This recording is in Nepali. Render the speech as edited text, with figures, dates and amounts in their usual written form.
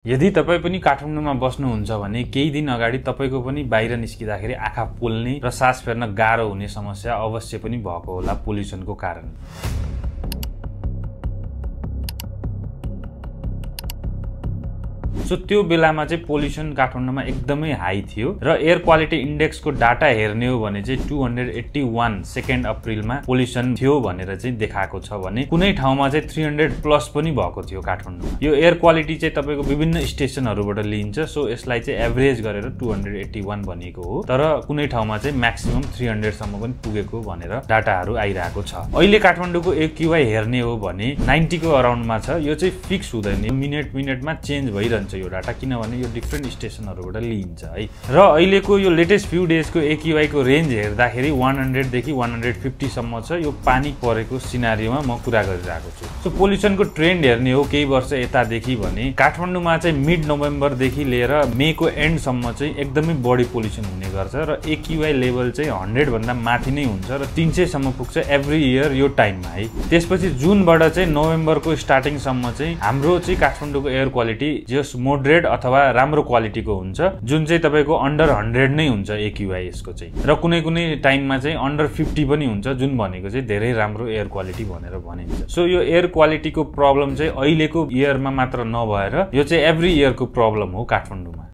यदि तपाई पनि काठमाडौँमा बस्नुहुन्छ भने केही दिन अगाडि तपाईको पनि बाहिर निस्किँदाखेरि आँखा पोल्ने र सास फेर्न गाह्रो हुने समस्या अवश्य पनि भएको होला पोल्युसनको कारण। सो त्यो बेलामा चाहिँ पोल्युसन काठमाडौँमा एकदमै हाई थियो र एयर क्वालिटी इन्डेक्सको डाटा हेर्ने हो भने चाहिँ 281 सेकेन्ड अप्रिलमा पोल्युसन थियो भनेर चाहिँ देखाएको छ भने कुनै ठाउँमा चाहिँ 300 प्लस पनि भएको थियो काठमाडौँमा। यो एयर क्वालिटी चाहिँ तपाईको विभिन्न स्टेसनहरुबाट लिइन्छ, सो यसलाई चाहिँ एभरेज गरेर 281 भनिएको हो, तर कुनै ठाउँमा चाहिँ म्याक्सिमम 300 सम्म पनि पुगेको भनेर डाटाहरु आइरहेको छ। अहिले काठमाडौँको AQI हेर्ने हो भने 90 को अराउन्डमा छ। यो चाहिँ फिक्स हुँदैन, मिनेटमा चेन्ज भइरहन्छ यो डाटा, किनभने यो डिफरेन्ट स्टेसनहरुबाट लिइन्छ है। र अहिलेको यो लेटेस्ट फ्यु डेजको AQI को रेन्ज हेर्दाखेरि 100 देखि 150 सम्म छ। यो पानी परेको सिनारियोमा म कुरा गरिरहेको छु। सो पोल्युसनको ट्रेन्ड हेर्ने हो केही वर्ष यतादेखि भने काठमाडौँमा चाहिँ मिड नोभेम्बर देखि लिएर मे को एन्ड सम्म चाहिँ एकदमै बढी पोल्युसन हुने गर्छ र AQI लेभल चाहिँ 100 भन्दा माथि नै हुन्छ र 300 सम्म पुग्छ एभ्री इयर यो टाइममा है। त्यसपछि जुनबाट चाहिँ नोभेम्बरको स्टार्टिङ सम्म चाहिँ हाम्रो चाहिँ काठमाडौँको एयर क्वालिटी जस मोडरेट अथवा राम्रो क्वालिटीको हुन्छ, जुन चाहिँ तपाईको अन्डर 100 नै हुन्छ AQI यसको चाहिँ, र कुनै कुनै टाइममा चाहिँ अन्डर 50 पनि हुन्छ, जुन भनेको चाहिँ धेरै राम्रो एयर क्वालिटी भनेर भनिन्छ। सो यो एयर क्वालिटीको प्रब्लम चाहिँ अहिलेको इयरमा मात्र नभएर यो चाहिँ एभ्री इयरको प्रब्लम हो काठमाडौँमा।